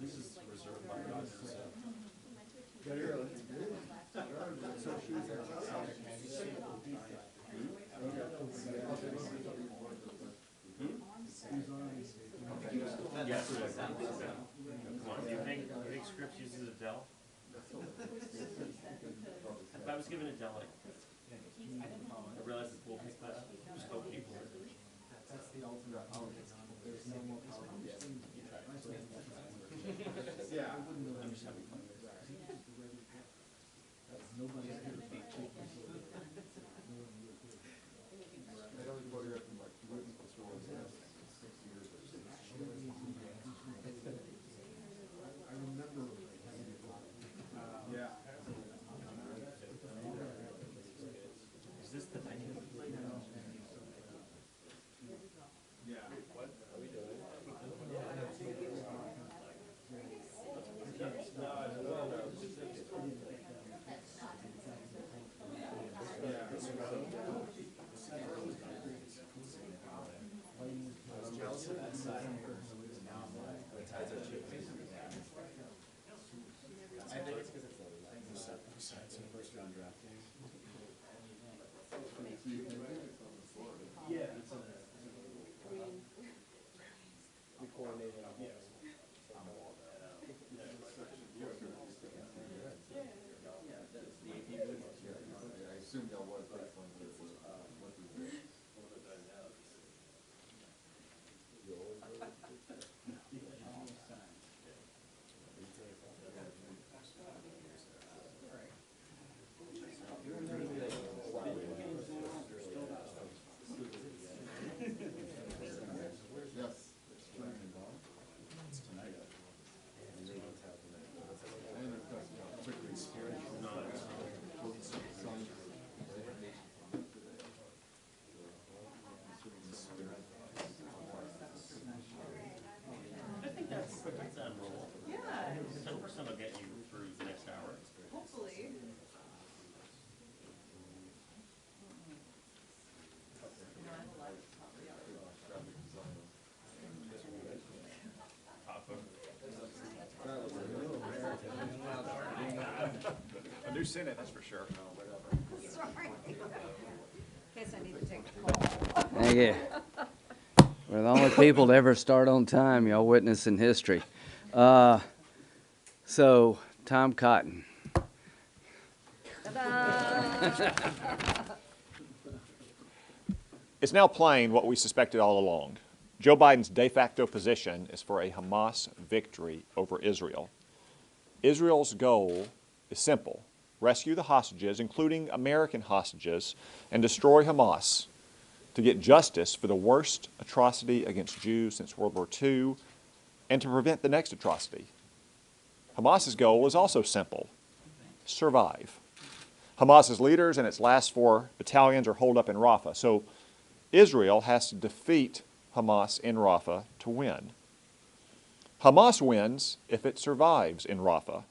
This is reserved by God. So she's yes. Come on. Do you think Scripps uses Adele? If I was given Adele, I realize it's bullshit, but just hope people. That's the ultimate politics. There's no more politics. Yeah. I'm just having fun. Nobody's going to beat you. I remember. Yeah. Is this the thing? Yeah. What are we doing? That's admirable. Yeah. 10% will get you through the next hour. Hopefully. A new Senate, that's for sure. Sorry. In case I need to take the call. Thank you. We're the only people to ever start on time, y'all witnessing history. So, Tom Cotton. Ta-da! It's now plain what we suspected all along. Joe Biden's de facto position is for a Hamas victory over Israel. Israel's goal is simple: rescue the hostages, including American hostages, and destroy Hamas to get justice for the worst atrocity against Jews since World War II and to prevent the next atrocity. Hamas's goal is also simple: survive. Hamas's leaders and its last 4 battalions are holed up in Rafah, so Israel has to defeat Hamas in Rafah to win. Hamas wins if it survives in Rafah,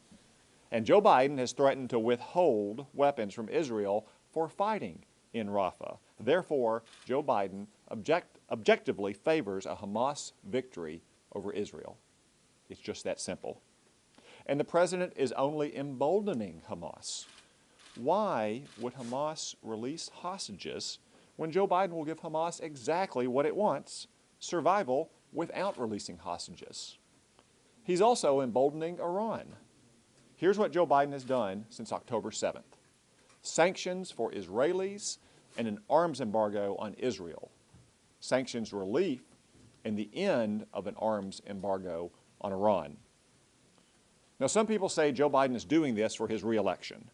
and Joe Biden has threatened to withhold weapons from Israel for fighting in Rafah. Therefore, Joe Biden objectively favors a Hamas victory over Israel. It's just that simple. And the president is only emboldening Hamas. Why would Hamas release hostages when Joe Biden will give Hamas exactly what it wants: survival without releasing hostages? He's also emboldening Iran. Here's what Joe Biden has done since October 7th. Sanctions for Israelis and an arms embargo on Israel. Sanctions relief and the end of an arms embargo on Iran. Now, some people say Joe Biden is doing this for his re-election,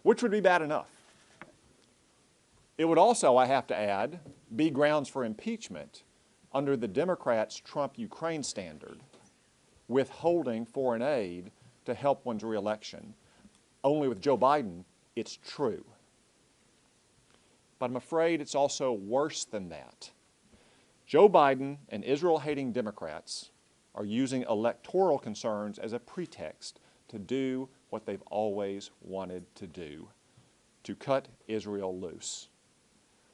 which would be bad enough. It would also, I have to add, be grounds for impeachment under the Democrats' Trump-Ukraine standard, withholding foreign aid to help one's re-election. Only with Joe Biden, it's true. But I'm afraid it's also worse than that. Joe Biden and Israel-hating Democrats are using electoral concerns as a pretext to do what they've always wanted to do: to cut Israel loose.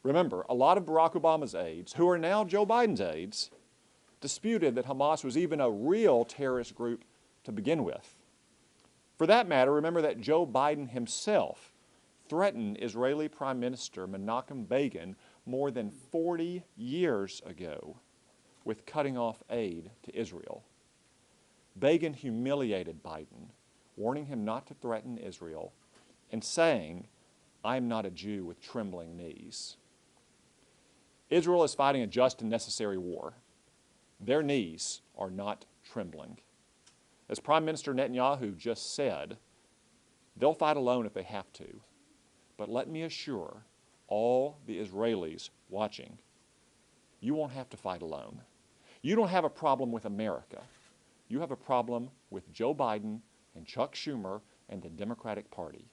Remember, a lot of Barack Obama's aides, who are now Joe Biden's aides, disputed that Hamas was even a real terrorist group to begin with. For that matter, remember that Joe Biden himself threatened Israeli Prime Minister Menachem Begin more than 40 years ago with cutting off aid to Israel. Begin humiliated Biden, warning him not to threaten Israel and saying, "I am not a Jew with trembling knees." Israel is fighting a just and necessary war. Their knees are not trembling. As Prime Minister Netanyahu just said, they'll fight alone if they have to. But let me assure all the Israelis watching, you won't have to fight alone. You don't have a problem with America. You have a problem with Joe Biden and Chuck Schumer and the Democratic Party.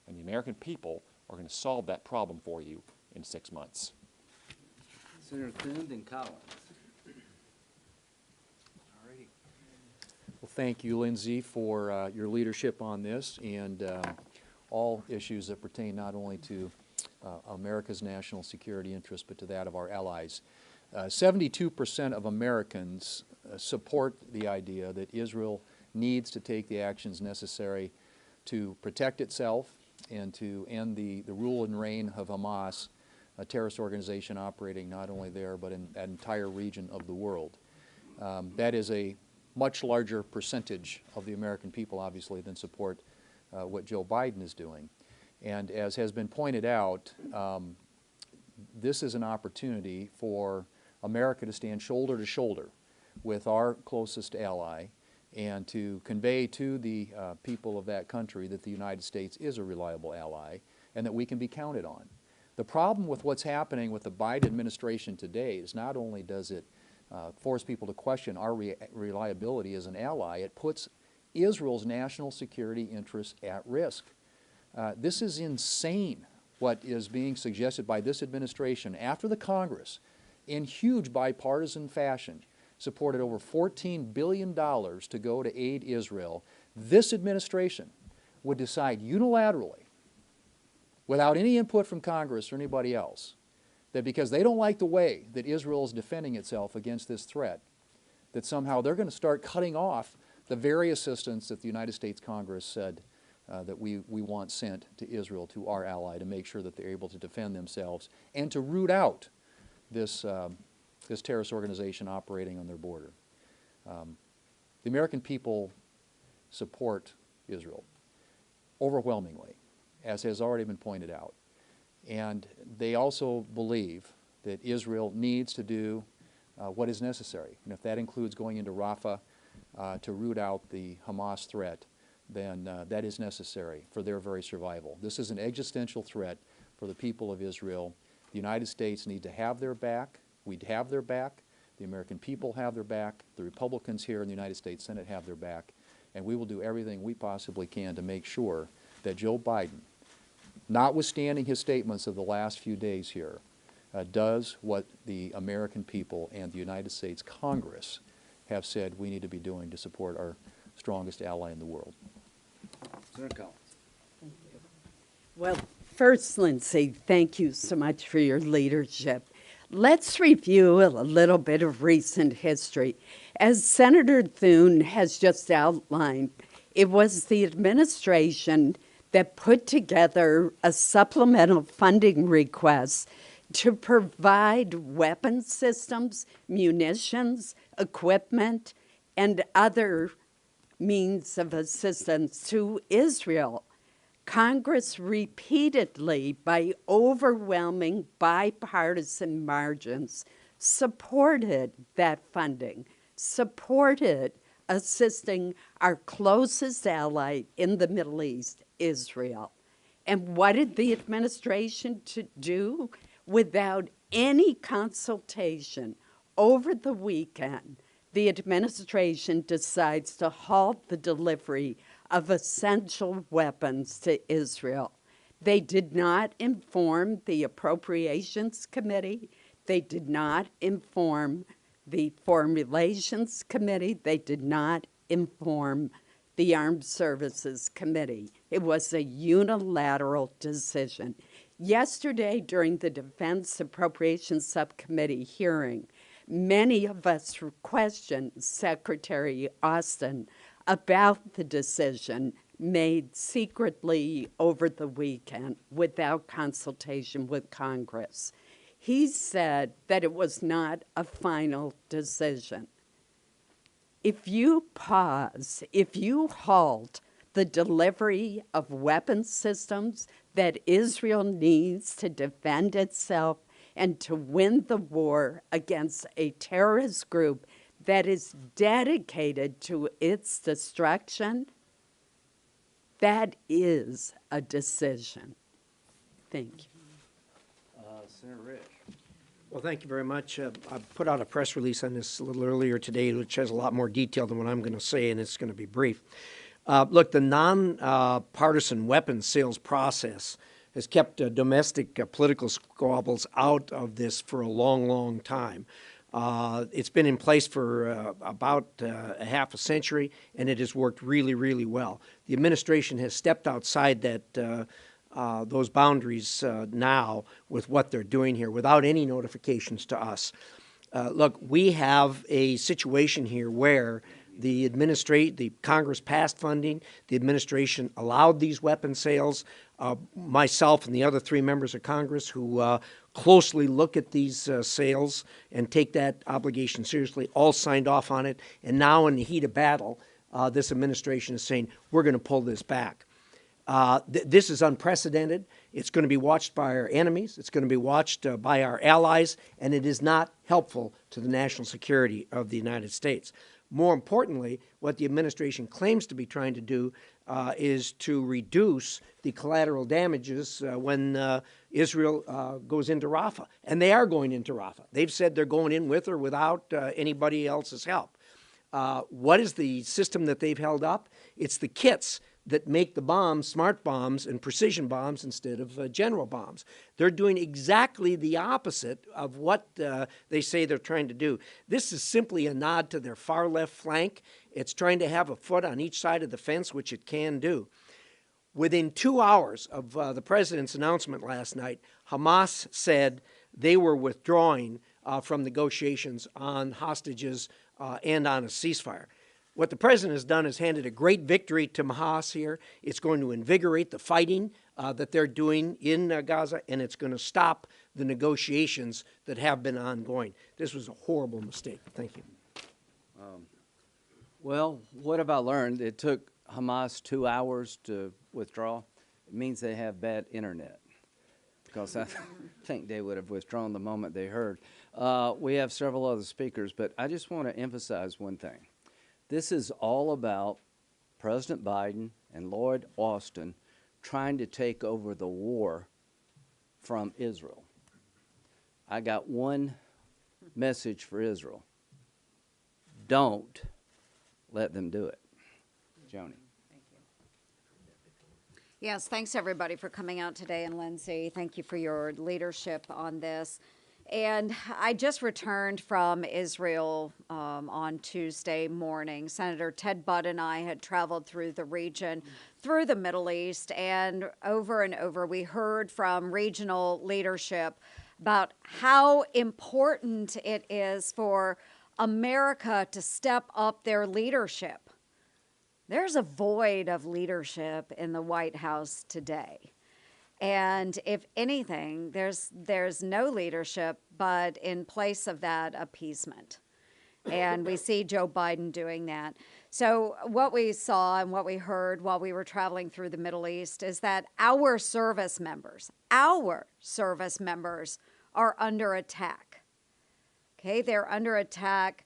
And the American people are going to solve that problem for you in 6 months. Senator Cruz and Collins. Well, thank you, Lindsay, for your leadership on this and all issues that pertain not only to America's national security interests, but to that of our allies. 72% of Americans support the idea that Israel needs to take the actions necessary to protect itself and to end the rule and reign of Hamas, a terrorist organization operating not only there but in that entire region of the world. That is a much larger percentage of the American people, obviously, than support what Joe Biden is doing. And as has been pointed out, this is an opportunity for America to stand shoulder to shoulder with our closest ally and to convey to the people of that country that the United States is a reliable ally and that we can be counted on. The problem with what's happening with the Biden administration today is not only does it force people to question our reliability as an ally, it puts Israel's national security interests at risk. This is insane, what is being suggested by this administration after the Congress, in huge bipartisan fashion, supported over $14 billion to go to aid Israel. This administration would decide unilaterally, without any input from Congress or anybody else, that because they don't like the way that Israel is defending itself against this threat, that somehow they're going to start cutting off the very assistance that the United States Congress said that we want sent to Israel, to our ally, to make sure that they're able to defend themselves and to root out this, this terrorist organization operating on their border. The American people support Israel overwhelmingly, as has already been pointed out. And they also believe that Israel needs to do what is necessary. And if that includes going into Rafah to root out the Hamas threat, then that is necessary for their very survival. This is an existential threat for the people of Israel. The United States need to have their back. We'd have their back. The American people have their back. The Republicans here in the United States Senate have their back. And we will do everything we possibly can to make sure that Joe Biden, notwithstanding his statements of the last few days here, does what the American people and the United States Congress have said we need to be doing to support our strongest ally in the world. Senator Collins. Well, first, Lindsay, thank you so much for your leadership. Let's review a little bit of recent history. As Senator Thune has just outlined, it was the administration that put together a supplemental funding request to provide weapon systems, munitions, equipment, and other means of assistance to Israel. Congress repeatedly, by overwhelming bipartisan margins, supported that funding, supported assisting our closest ally in the Middle East, Israel. And what did the administration do? Without any consultation, over the weekend, the administration decides to halt the delivery of essential weapons to Israel. They did not inform the Appropriations Committee. They did not inform the Foreign Relations Committee. They did not inform the Armed Services Committee. It was a unilateral decision. Yesterday, during the Defense Appropriations Subcommittee hearing, Many of us questioned Secretary Austin about the decision made secretly over the weekend without consultation with Congress. He said that it was not a final decision. If you pause, if you halt the delivery of weapon systems that Israel needs to defend itself and to win the war against a terrorist group that is dedicated to its destruction, that is a decision. Thank you. Senator Risch. Well, thank you very much. I put out a press release on this a little earlier today, which has a lot more detail than what I'm going to say, and it's going to be brief. Look, the non-partisan weapons sales process has kept domestic political squabbles out of this for a long, long time. It's been in place for about a half a century, and it has worked really, really well. The administration has stepped outside that those boundaries now with what they're doing here without any notifications to us. Look, we have a situation here where the Congress passed funding, the administration allowed these weapon sales. Myself and the other 3 members of Congress who closely look at these sales and take that obligation seriously all signed off on it. And now in the heat of battle, this administration is saying, we're going to pull this back. This is unprecedented. It's going to be watched by our enemies. It's going to be watched by our allies, and it is not helpful to the national security of the United States. More importantly, what the administration claims to be trying to do is to reduce the collateral damages when Israel goes into Rafah. And they are going into Rafah. They've said they're going in with or without anybody else's help. What is the system that they've held up? It's the kits that make the bombs smart bombs and precision bombs instead of general bombs. They're doing exactly the opposite of what they say they're trying to do. This is simply a nod to their far left flank. It's trying to have a foot on each side of the fence, which it can do. Within 2 hours of the president's announcement last night, Hamas said they were withdrawing from negotiations on hostages and on a ceasefire. What the president has done is handed a great victory to Hamas here. It's going to invigorate the fighting that they're doing in Gaza, and it's going to stop the negotiations that have been ongoing. This was a horrible mistake. Thank you. Well, what have I learned? It took Hamas 2 hours to withdraw. It means they have bad internet, because I think they would have withdrawn the moment they heard. We have several other speakers, but I just want to emphasize one thing. This is all about President Biden and Lloyd Austin trying to take over the war from Israel. I got one message for Israel. Don't let them do it. Joni. Yes, thanks everybody for coming out today, and Lindsay, thank you for your leadership on this. And I just returned from Israel on Tuesday morning. Senator Ted Budd and I had traveled through the region, through the Middle East, and over we heard from regional leadership about how important it is for America to step up their leadership. There's a void of leadership in the White House today. And if anything, there's no leadership, but in place of that, appeasement. And we see Joe Biden doing that. So what we saw and what we heard while we were traveling through the Middle East is that our service members are under attack. Okay, they're under attack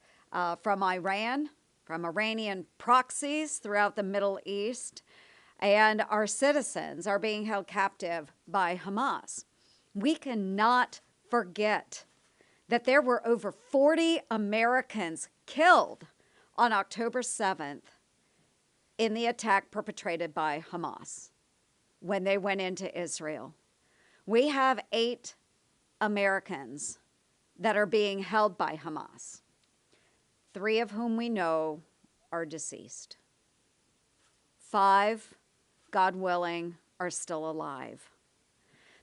from Iran, from Iranian proxies throughout the Middle East, and our citizens are being held captive by Hamas. We cannot forget that there were over 40 Americans killed on October 7th in the attack perpetrated by Hamas when they went into Israel. We have 8 Americans that are being held by Hamas, 3 of whom we know are deceased. 5, God willing, are still alive.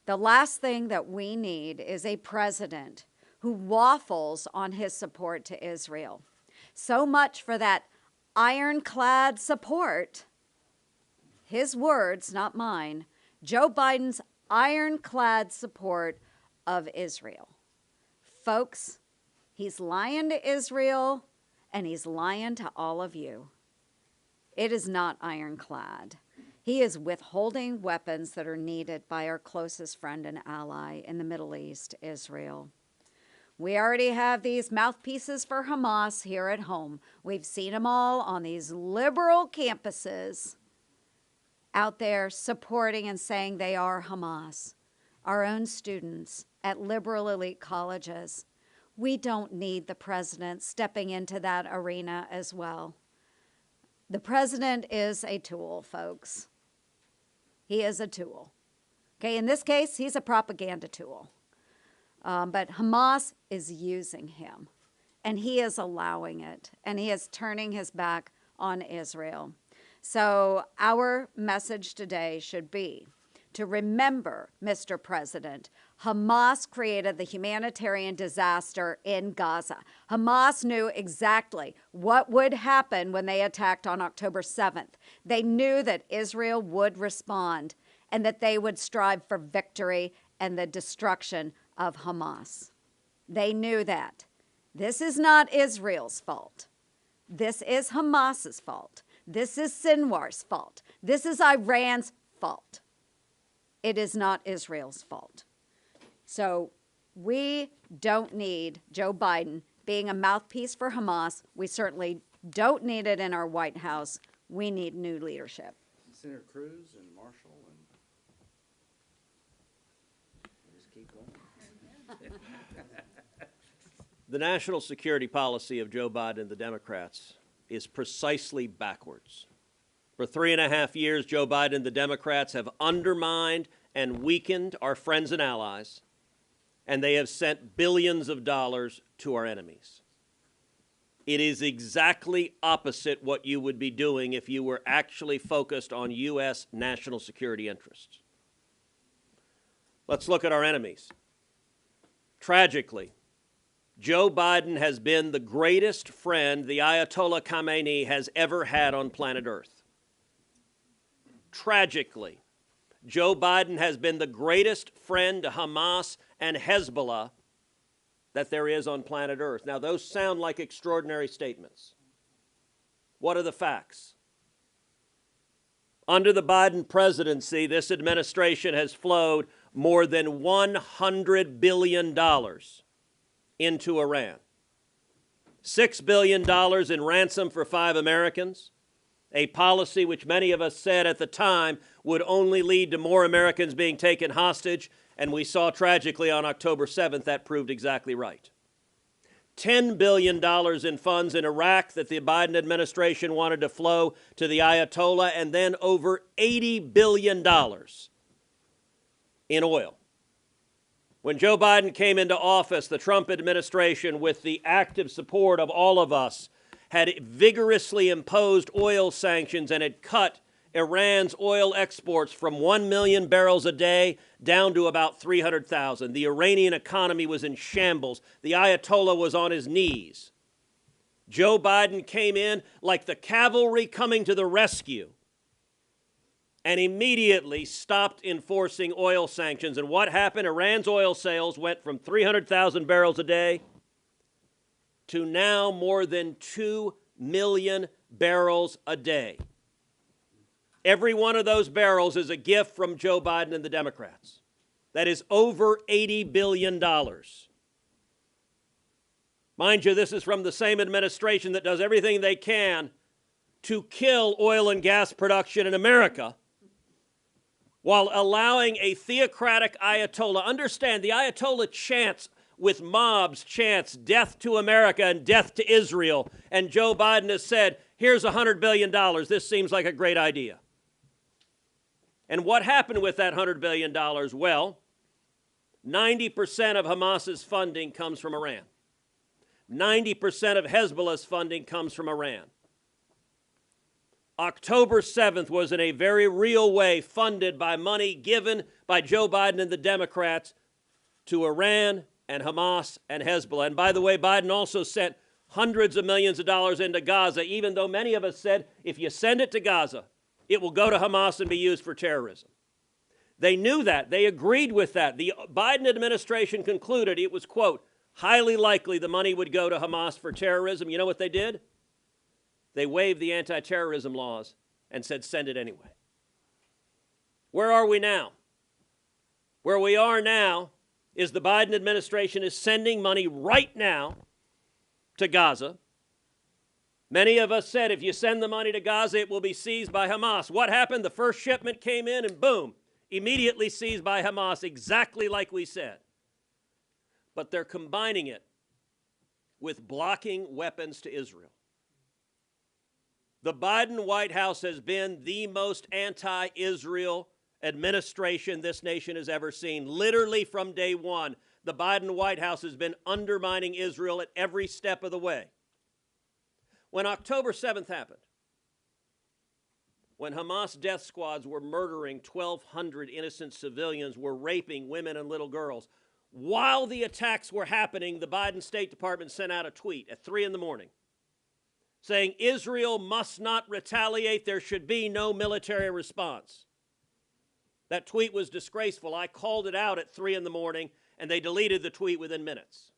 The last thing that we need is a president who waffles on his support to Israel. So much for that ironclad support. His words, not mine. Joe Biden's ironclad support of Israel. Folks, he's lying to Israel and he's lying to all of you. It is not ironclad. He is withholding weapons that are needed by our closest friend and ally in the Middle East, Israel. We already have these mouthpieces for Hamas here at home. We've seen them all on these liberal campuses out there supporting and saying they are Hamas. Our own students at liberal elite colleges. We don't need the president stepping into that arena as well. The president is a tool, folks. He is a tool. Okay, in this case, he's a propaganda tool. But Hamas is using him, and he is allowing it, and he is turning his back on Israel. So our message today should be to remember, Mr. President, Hamas created the humanitarian disaster in Gaza. Hamas knew exactly what would happen when they attacked on October 7th. They knew that Israel would respond and that they would strive for victory and the destruction of Hamas. They knew that. This is not Israel's fault. This is Hamas's fault. This is Sinwar's fault. This is Iran's fault. It is not Israel's fault. So we don't need Joe Biden being a mouthpiece for Hamas. We certainly don't need it in our White House. We need new leadership. Senator Cruz and Marshall and we'll just keep going. The national security policy of Joe Biden and the Democrats is precisely backwards. For 3.5 years, Joe Biden and the Democrats have undermined and weakened our friends and allies, and they have sent billions of dollars to our enemies. It is exactly opposite what you would be doing if you were actually focused on U.S. national security interests. Let's look at our enemies. Tragically, Joe Biden has been the greatest friend the Ayatollah Khamenei has ever had on planet Earth. Tragically, Joe Biden has been the greatest friend to Hamas and Hezbollah that there is on planet Earth. Now, those sound like extraordinary statements. What are the facts? Under the Biden presidency, this administration has flowed more than $100 billion into Iran. $6 billion in ransom for 5 Americans, a policy which many of us said at the time would only lead to more Americans being taken hostage, and we saw tragically on October 7th that proved exactly right. $10 billion in funds in Iraq that the Biden administration wanted to flow to the Ayatollah, and then over $80 billion in oil. When Joe Biden came into office, the Trump administration, with the active support of all of us, had vigorously imposed oil sanctions and had cut Iran's oil exports from 1 million barrels a day down to about 300,000. The Iranian economy was in shambles. The Ayatollah was on his knees. Joe Biden came in like the cavalry coming to the rescue and immediately stopped enforcing oil sanctions. And what happened? Iran's oil sales went from 300,000 barrels a day to now more than 2 million barrels a day. Every one of those barrels is a gift from Joe Biden and the Democrats. That is over $80 billion. Mind you, this is from the same administration that does everything they can to kill oil and gas production in America while allowing a theocratic Ayatollah. Understand, the Ayatollah chants with mobs, chants death to America and death to Israel. And Joe Biden has said, here's $100 billion. This seems like a great idea. And what happened with that $100 billion? Well, 90% of Hamas's funding comes from Iran. 90% of Hezbollah's funding comes from Iran. October 7th was in a very real way funded by money given by Joe Biden and the Democrats to Iran and Hamas and Hezbollah. And by the way, Biden also sent hundreds of millions of dollars into Gaza, even though many of us said, if you send it to Gaza, it will go to Hamas and be used for terrorism. They knew that. They agreed with that. The Biden administration concluded it was, quote, highly likely the money would go to Hamas for terrorism. You know what they did? They waived the anti-terrorism laws and said, send it anyway. Where are we now? Where we are now is the Biden administration is sending money right now to Gaza. Many of us said if you send the money to Gaza, it will be seized by Hamas. What happened? The first shipment came in and boom, immediately seized by Hamas, exactly like we said. But they're combining it with blocking weapons to Israel. The Biden White House has been the most anti-Israel administration this nation has ever seen. Literally from day one, the Biden White House has been undermining Israel at every step of the way. When October 7th happened, when Hamas death squads were murdering 1,200 innocent civilians, were raping women and little girls, while the attacks were happening, the Biden State Department sent out a tweet at 3 in the morning saying Israel must not retaliate, there should be no military response. That tweet was disgraceful. I called it out at 3 in the morning, and they deleted the tweet within minutes.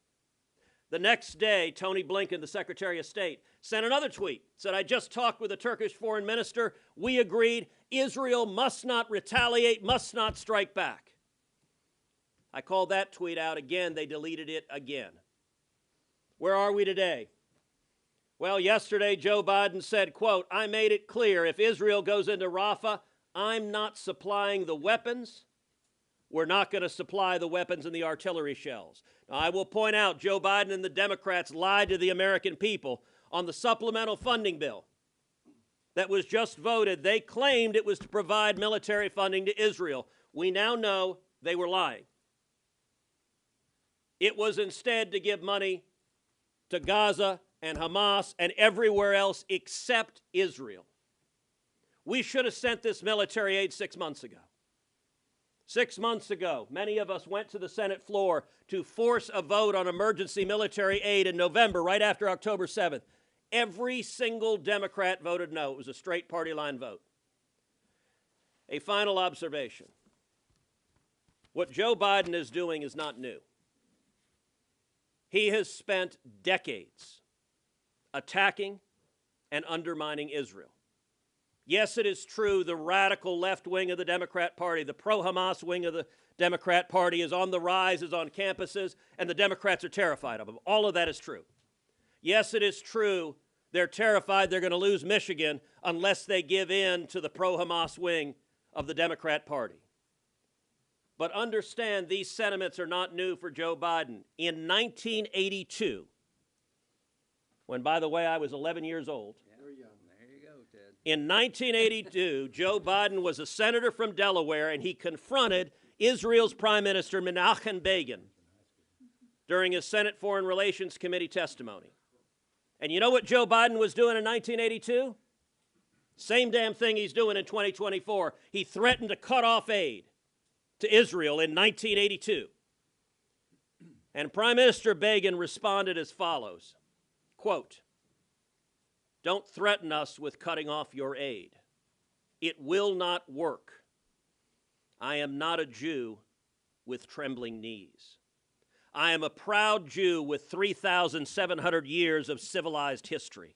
The next day, Tony Blinken, the Secretary of State, sent another tweet, said, I just talked with the Turkish foreign minister. We agreed Israel must not retaliate, must not strike back. I called that tweet out again. They deleted it again. Where are we today? Well, yesterday, Joe Biden said, quote, I made it clear if Israel goes into Rafah, I'm not supplying the weapons. We're not going to supply the weapons and the artillery shells. Now, I will point out Joe Biden and the Democrats lied to the American people on the supplemental funding bill that was just voted. They claimed it was to provide military funding to Israel. We now know they were lying. It was instead to give money to Gaza and Hamas and everywhere else except Israel. We should have sent this military aid 6 months ago. 6 months ago, many of us went to the Senate floor to force a vote on emergency military aid in November, right after October 7th. Every single Democrat voted no. It was a straight party line vote. A final observation. What Joe Biden is doing is not new. He has spent decades attacking and undermining Israel. Yes, it is true the radical left wing of the Democrat Party, the pro-Hamas wing of the Democrat Party is on the rise, is on campuses, and the Democrats are terrified of them. All of that is true. Yes, it is true they're terrified they're going to lose Michigan unless they give in to the pro-Hamas wing of the Democrat Party. But understand these sentiments are not new for Joe Biden. In 1982, when, by the way, I was 11 years old, in 1982, Joe Biden was a senator from Delaware, and he confronted Israel's Prime Minister Menachem Begin during his Senate Foreign Relations Committee testimony. And you know what Joe Biden was doing in 1982? Same damn thing he's doing in 2024. He threatened to cut off aid to Israel in 1982. And Prime Minister Begin responded as follows, quote, don't threaten us with cutting off your aid. It will not work. I am not a Jew with trembling knees. I am a proud Jew with 3,700 years of civilized history.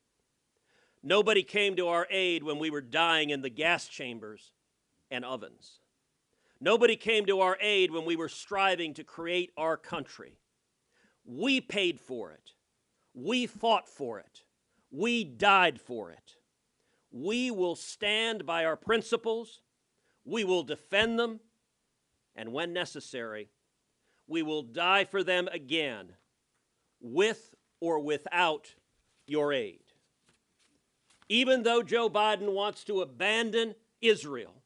Nobody came to our aid when we were dying in the gas chambers and ovens. Nobody came to our aid when we were striving to create our country. We paid for it. We fought for it. We died for it. We will stand by our principles. We will defend them. And when necessary, we will die for them again, with or without your aid. Even though Joe Biden wants to abandon Israel,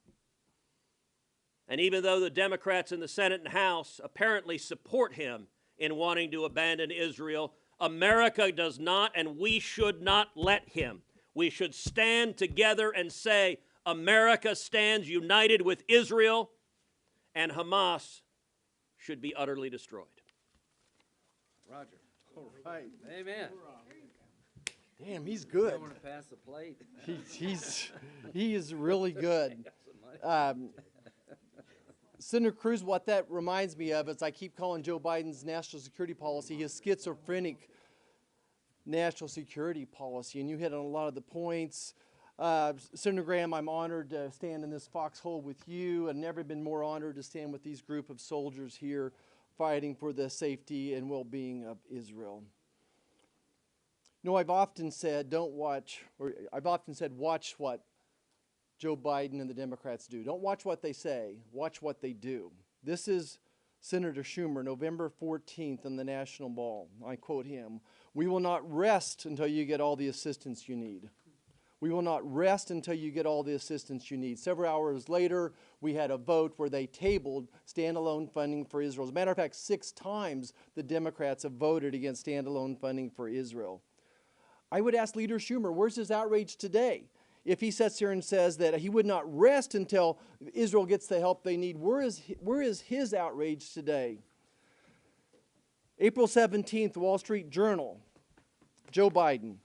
and even though the Democrats in the Senate and House apparently support him in wanting to abandon Israel, America does not, and we should not let him. We should stand together and say, America stands united with Israel, and Hamas should be utterly destroyed. Roger. All right. Amen. Damn, he's I good. want to pass the plate. He is really good. Senator Cruz, what that reminds me of is I keep calling Joe Biden's national security policy his schizophrenic national security policy, and you hit on a lot of the points. Senator Graham, I'm honored to stand in this foxhole with you, and never been more honored to stand with these group of soldiers here fighting for the safety and well-being of Israel. You know, I've often said watch what Joe Biden and the Democrats do. Don't watch what they say, watch what they do. This is Senator Schumer, November 14th in the National Mall. I quote him, "We will not rest until you get all the assistance you need." We will not rest until you get all the assistance you need. Several hours later, we had a vote where they tabled standalone funding for Israel. As a matter of fact, 6 times the Democrats have voted against standalone funding for Israel. I would ask Leader Schumer, where's his outrage today? If he sits here and says that he would not rest until Israel gets the help they need, where is his outrage today? April 17th, Wall Street Journal, Joe Biden.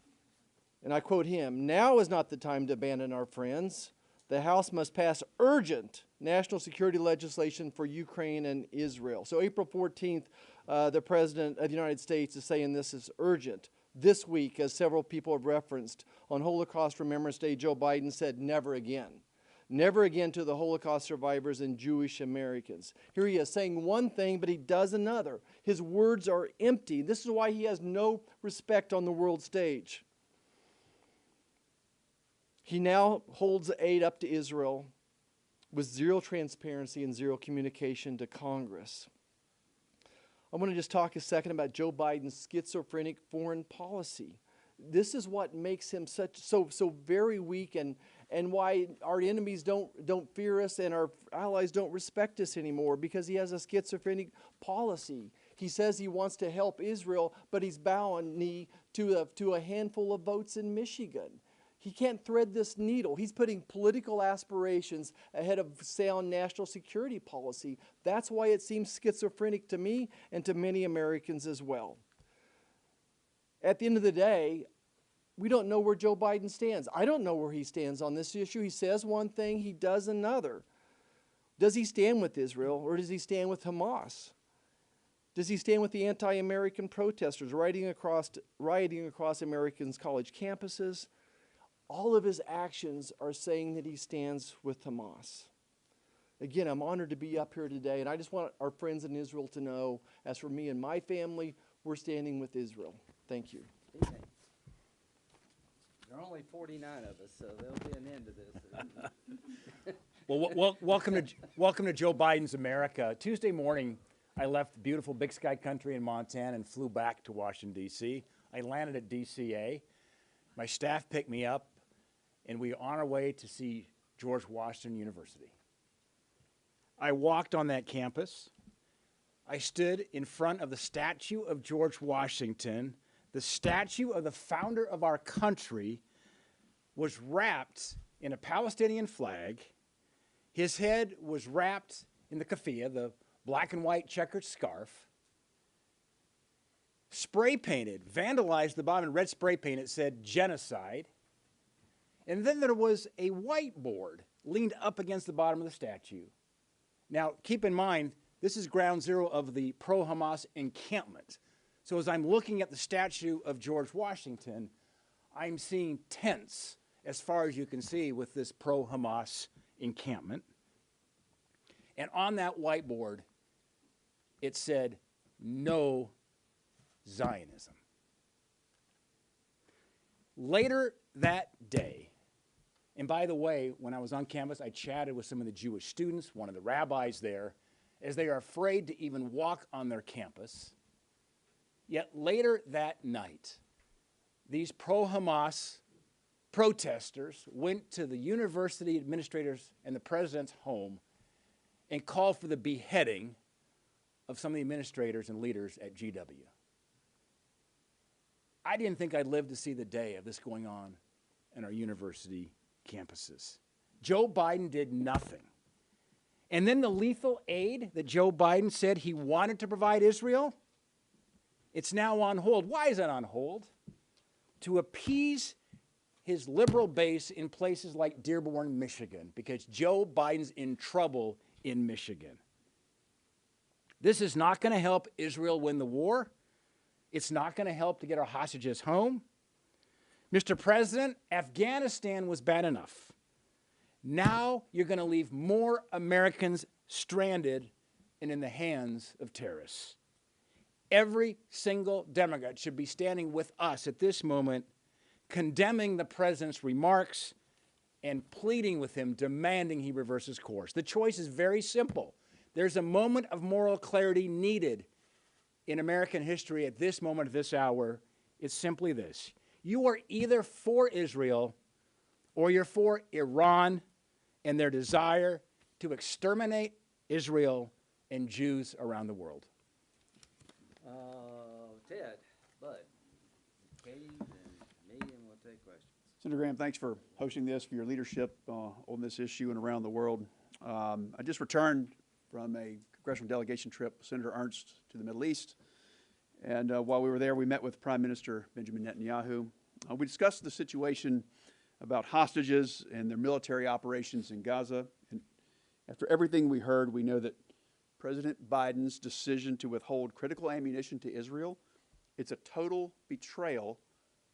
And I quote him, "Now is not the time to abandon our friends. The House must pass urgent national security legislation for Ukraine and Israel." So April 14th, the President of the United States is saying this is urgent. This week, as several people have referenced, on Holocaust Remembrance Day, Joe Biden said, "Never again. Never again to the Holocaust survivors and Jewish Americans." Here he is saying one thing, but he does another. His words are empty. This is why he has no respect on the world stage. He now holds aid up to Israel with zero transparency and zero communication to Congress. I want to just talk a second about Joe Biden's schizophrenic foreign policy. This is what makes him so very weak, and why our enemies don't fear us and our allies don't respect us anymore, because he has a schizophrenic policy. He says he wants to help Israel, but he's bowing knee to a handful of votes in Michigan. He can't thread this needle. He's putting political aspirations ahead of sound national security policy. That's why it seems schizophrenic to me and to many Americans as well. At the end of the day, we don't know where Joe Biden stands. I don't know where he stands on this issue. He says one thing, he does another. Does he stand with Israel, or does he stand with Hamas? Does he stand with the anti-American protesters rioting across Americans' college campuses? All of his actions are saying that he stands with Hamas. Again, I'm honored to be up here today, and I just want our friends in Israel to know, as for me and my family, we're standing with Israel. Thank you. There are only 49 of us, so there'll be an end to this. Well, welcome to Joe Biden's America. Tuesday morning, I left beautiful Big Sky Country in Montana and flew back to Washington, D.C. I landed at DCA. My staff picked me up, and we were on our way to see George Washington University. I walked on that campus. I stood in front of the statue of George Washington. The statue of the founder of our country was wrapped in a Palestinian flag. His head was wrapped in the keffiyeh, the black and white checkered scarf. Spray painted, vandalized the bottom in red spray paint. It said genocide. And then there was a whiteboard leaned up against the bottom of the statue. Now, keep in mind, this is ground zero of the pro-Hamas encampment. So as I'm looking at the statue of George Washington, I'm seeing tents as far as you can see with this pro-Hamas encampment. And on that whiteboard, it said, "No Zionism." Later that day, and by the way, when I was on campus, I chatted with some of the Jewish students, one of the rabbis there, as they are afraid to even walk on their campus. Yet later that night, these pro-Hamas protesters went to the university administrators and the president's home and called for the beheading of some of the administrators and leaders at GW. I didn't think I'd live to see the day of this going on in our university campuses. Joe Biden did nothing. And then the lethal aid that Joe Biden said he wanted to provide Israel, It's now on hold. Why is it on hold? To appease his liberal base in places like Dearborn, Michigan, because Joe Biden's in trouble in Michigan. This is not going to help Israel win the war. It's not going to help to get our hostages home. Mr. President, Afghanistan was bad enough. Now you're going to leave more Americans stranded and in the hands of terrorists. Every single Democrat should be standing with us at this moment, condemning the president's remarks and pleading with him, demanding he reverse his course. The choice is very simple. There's a moment of moral clarity needed in American history at this moment, at this hour. It's simply this. You are either for Israel or you're for Iran and their desire to exterminate Israel and Jews around the world. Ted, Bud, Katie, and me, and we'll take questions. Senator Graham, thanks for hosting this, for your leadership on this issue and around the world. I just returned from a congressional delegation trip with Senator Ernst to the Middle East. And while we were there, we met with Prime Minister Benjamin Netanyahu. We discussed the situation about hostages and their military operations in Gaza. And after everything we heard, we know that President Biden's decision to withhold critical ammunition to Israel, it's a total betrayal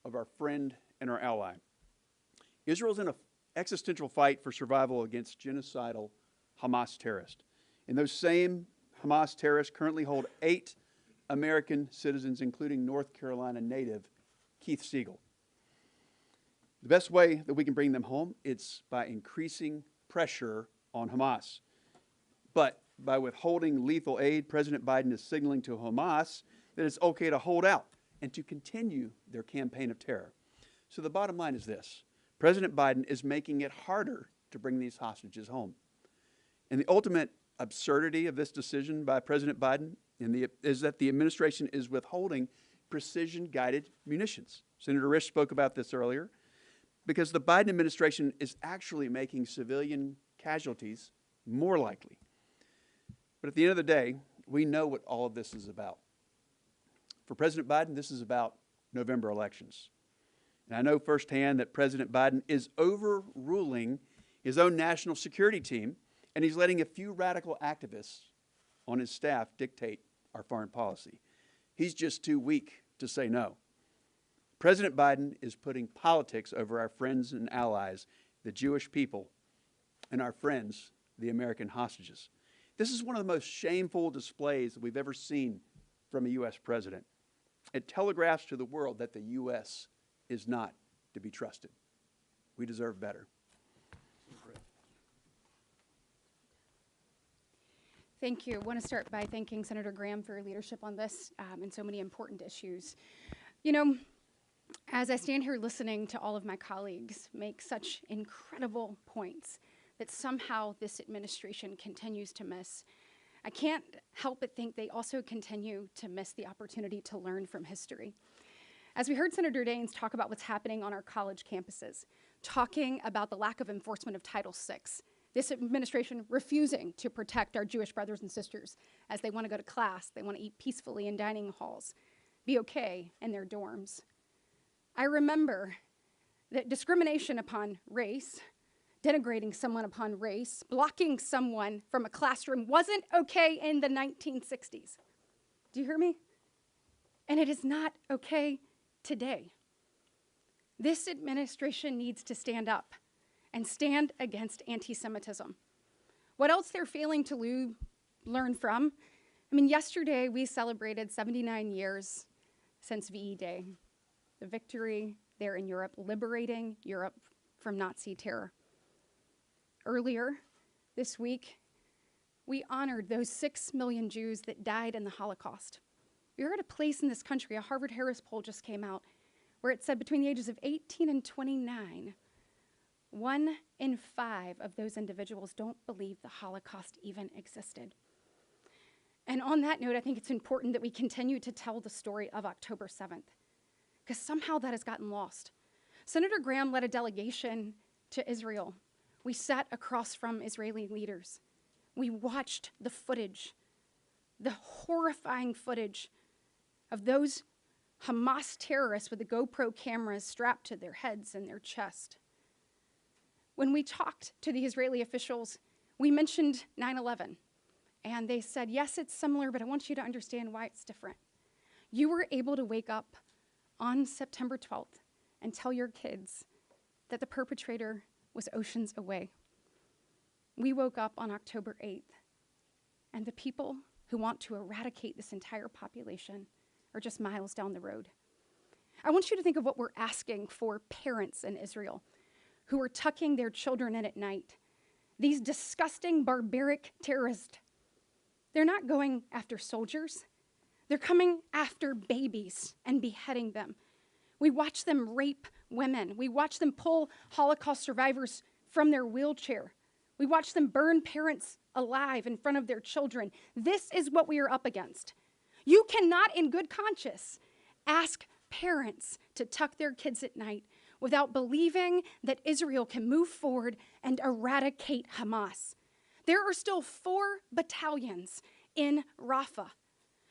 of our friend and our ally. Israel's in an existential fight for survival against genocidal Hamas terrorists. And those same Hamas terrorists currently hold 8 American citizens, including North Carolina native Keith Siegel. The best way that we can bring them home, it's by increasing pressure on Hamas. But by withholding lethal aid, President Biden is signaling to Hamas that it's okay to hold out and to continue their campaign of terror. So the bottom line is this. President Biden is making it harder to bring these hostages home. And the ultimate absurdity of this decision by President Biden is that the administration is withholding precision-guided munitions. Senator Risch spoke about this earlier, because the Biden administration is actually making civilian casualties more likely. But at the end of the day, we know what all of this is about. For President Biden, this is about November elections. And I know firsthand that President Biden is overruling his own national security team, and he's letting a few radical activists on his staff dictate our foreign policy. He's just too weak to say no. President Biden is putting politics over our friends and allies, the Jewish people, and our friends, the American hostages. This is one of the most shameful displays that we've ever seen from a U.S. president. It telegraphs to the world that the U.S. is not to be trusted. We deserve better. Thank you. I want to start by thanking Senator Graham for your leadership on this and so many important issues. You know, as I stand here listening to all of my colleagues make such incredible points that somehow this administration continues to miss, I can't help but think they also continue to miss the opportunity to learn from history. As we heard Senator Daines talk about what's happening on our college campuses, talking about the lack of enforcement of Title VI, this administration refusing to protect our Jewish brothers and sisters as they want to go to class, they want to eat peacefully in dining halls, be okay in their dorms. I remember that discrimination upon race, denigrating someone upon race, blocking someone from a classroom wasn't okay in the 1960s. Do you hear me? And it is not okay today. This administration needs to stand up and stand against anti-Semitism. What else they're failing to learn from? I mean, yesterday we celebrated 79 years since VE Day, the victory there in Europe, liberating Europe from Nazi terror. Earlier this week, we honored those 6 million Jews that died in the Holocaust. We are at a place in this country, a Harvard-Harris poll just came out, where it said between the ages of 18 and 29, 1 in 5 of those individuals don't believe the Holocaust even existed. And on that note, I think it's important that we continue to tell the story of October 7th, because somehow that has gotten lost. Senator Graham led a delegation to Israel. We sat across from Israeli leaders. We watched the footage, the horrifying footage of those Hamas terrorists with the GoPro cameras strapped to their heads and their chest. When we talked to the Israeli officials, we mentioned 9/11, and they said, yes, it's similar, but I want you to understand why it's different. You were able to wake up on September 12th and tell your kids that the perpetrator was oceans away. We woke up on October 8th, and the people who want to eradicate this entire population are just miles down the road. I want you to think of what we're asking for parents in Israel who are tucking their children in at night. These disgusting, barbaric terrorists, they're not going after soldiers. They're coming after babies and beheading them. We watch them rape women. We watch them pull Holocaust survivors from their wheelchair. We watch them burn parents alive in front of their children. This is what we are up against. You cannot, in good conscience, ask parents to tuck their kids at night without believing that Israel can move forward and eradicate Hamas. There are still 4 battalions in Rafah.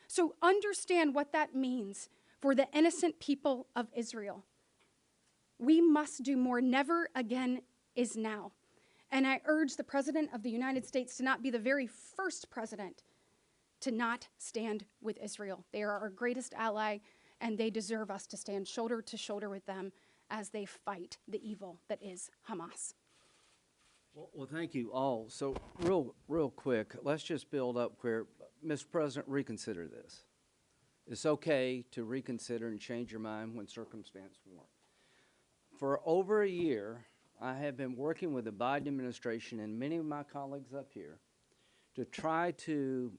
So understand what that means for the innocent people of Israel. We must do more. Never again is now. And I urge the President of the United States to not be the very first president to not stand with Israel. They are our greatest ally, and they deserve us to stand shoulder to shoulder with them as they fight the evil that is Hamas. Well, thank you all. So real quick, let's just build up where, Mr. President, reconsider this. It's okay to reconsider and change your mind when circumstance warrant. For over a year, I have been working with the Biden administration and many of my colleagues up here to try to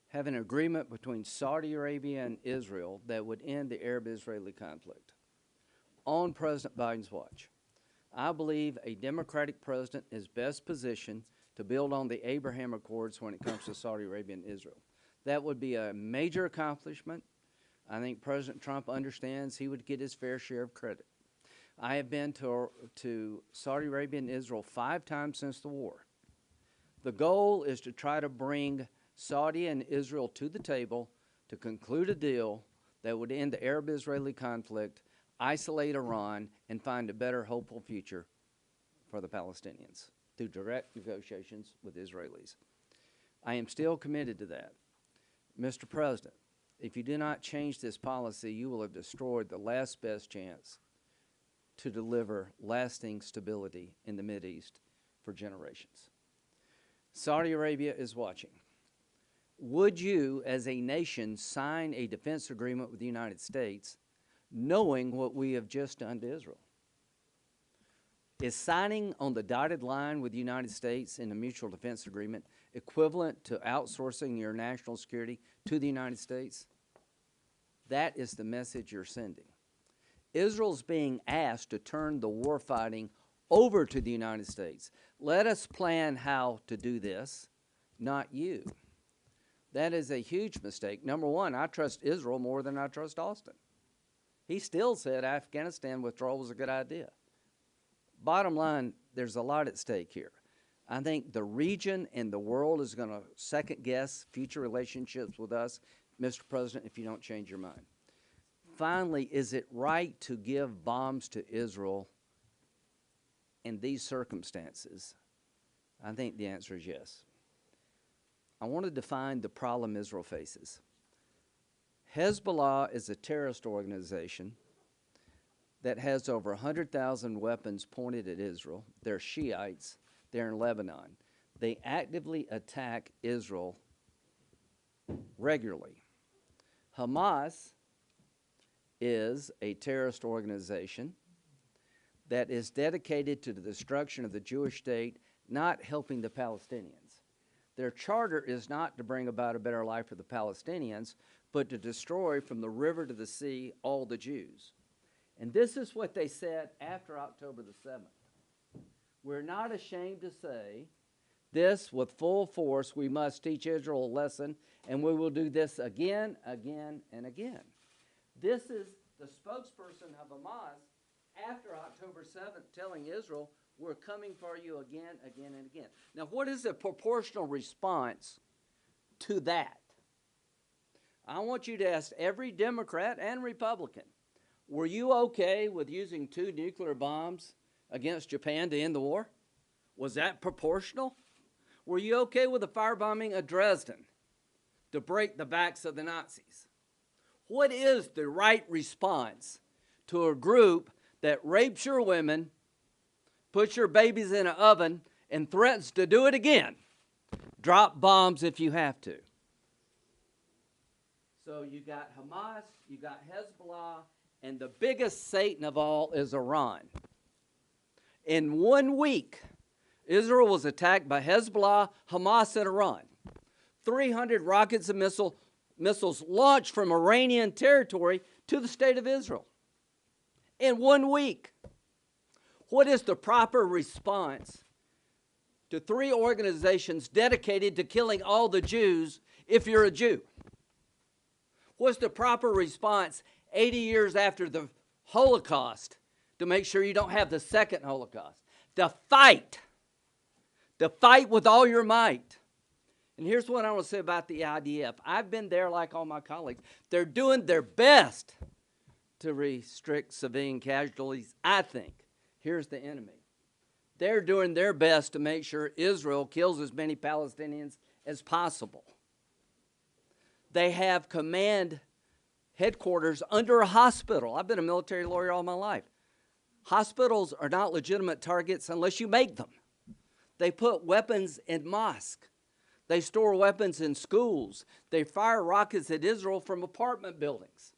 have an agreement between Saudi Arabia and Israel that would end the Arab-Israeli conflict on President Biden's watch. I believe a Democratic president is best positioned to build on the Abraham Accords when it comes to Saudi Arabia and Israel. That would be a major accomplishment. I think President Trump understands he would get his fair share of credit. I have been to Saudi Arabia and Israel 5 times since the war. The goal is to try to bring Saudi and Israel to the table to conclude a deal that would end the Arab-Israeli conflict, isolate Iran, and find a better, hopeful future for the Palestinians through direct negotiations with Israelis. I am still committed to that. Mr. President, if you do not change this policy, you will have destroyed the last best chance to deliver lasting stability in the Mideast for generations. Saudi Arabia is watching. Would you, as a nation, sign a defense agreement with the United States knowing what we have just done to Israel? Is signing on the dotted line with the United States in a mutual defense agreement equivalent to outsourcing your national security to the United States? That is the message you're sending. Israel's being asked to turn the war fighting over to the United States. Let us plan how to do this, not you. That is a huge mistake. Number one, I trust Israel more than I trust Austin. He still said Afghanistan withdrawal was a good idea. Bottom line, there's a lot at stake here. I think the region and the world is going to second-guess future relationships with us, Mr. President, if you don't change your mind. Finally, is it right to give bombs to Israel in these circumstances? I think the answer is yes. I want to define the problem Israel faces. Hezbollah is a terrorist organization that has over 100,000 weapons pointed at Israel. They're Shiites. They're in Lebanon. They actively attack Israel regularly. Hamas is a terrorist organization that is dedicated to the destruction of the Jewish state, not helping the Palestinians. Their charter is not to bring about a better life for the Palestinians, but to destroy from the river to the sea all the Jews. And this is what they said after October the 7th. We're not ashamed to say this with full force. We must teach Israel a lesson, and we will do this again, again, and again. This is the spokesperson of Hamas after October 7th telling Israel, we're coming for you again, again, and again. Now, what is the proportional response to that? I want you to ask every Democrat and Republican, were you okay with using 2 nuclear bombs against Japan to end the war? Was that proportional? Were you okay with the firebombing of Dresden to break the backs of the Nazis? What is the right response to a group that rapes your women, puts your babies in an oven, and threatens to do it again? Drop bombs if you have to. So you got Hamas, you got Hezbollah, and the biggest Satan of all is Iran. In 1 week, Israel was attacked by Hezbollah, Hamas, and Iran. 300 rockets and missiles launched from Iranian territory to the state of Israel. In 1 week. What is the proper response to 3 organizations dedicated to killing all the Jews if you're a Jew? What's the proper response 80 years after the Holocaust to make sure you don't have the second Holocaust? To fight. To fight with all your might. And here's what I want to say about the IDF. I've been there like all my colleagues. They're doing their best to restrict civilian casualties, I think. Here's the enemy. They're doing their best to make sure Israel kills as many Palestinians as possible. They have command headquarters under a hospital. I've been a military lawyer all my life. Hospitals are not legitimate targets unless you make them. They put weapons in mosques. They store weapons in schools. They fire rockets at Israel from apartment buildings.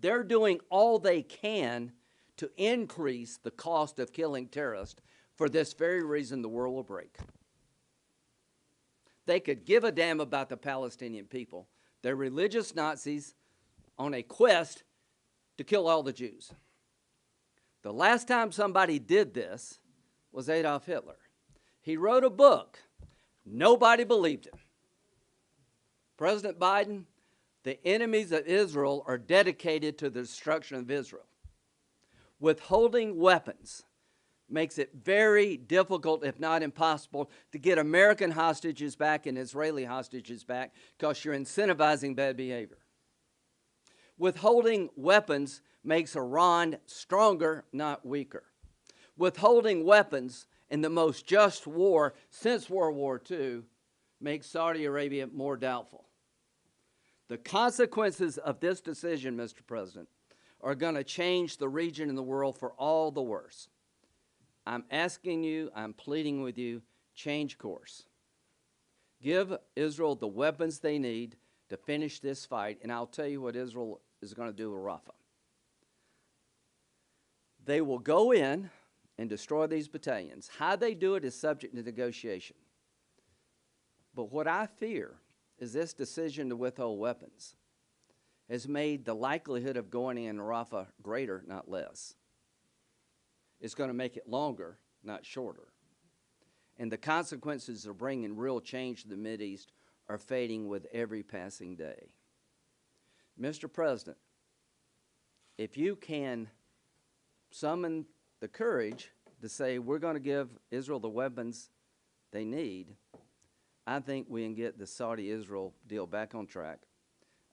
They're doing all they can to increase the cost of killing terrorists. For this very reason, the world will break. They could give a damn about the Palestinian people. They're religious Nazis on a quest to kill all the Jews. The last time somebody did this was Adolf Hitler. He wrote a book. Nobody believed him. President Biden, the enemies of Israel are dedicated to the destruction of Israel. Withholding weapons makes it very difficult, if not impossible, to get American hostages back and Israeli hostages back because you're incentivizing bad behavior. Withholding weapons makes Iran stronger, not weaker. Withholding weapons in the most just war since World War II makes Saudi Arabia more doubtful. The consequences of this decision, Mr. President, are going to change the region and the world for all the worse. I'm asking you, I'm pleading with you, change course. Give Israel the weapons they need to finish this fight, and I'll tell you what Israel is going to do with Rafah. They will go in and destroy these battalions. How they do it is subject to negotiation. But what I fear is this decision to withhold weapons has made the likelihood of going in Rafah greater, not less. It's going to make it longer, not shorter. And the consequences of bringing real change to the Mideast are fading with every passing day. Mr. President, if you can summon the courage to say we're going to give Israel the weapons they need, I think we can get the Saudi-Israel deal back on track.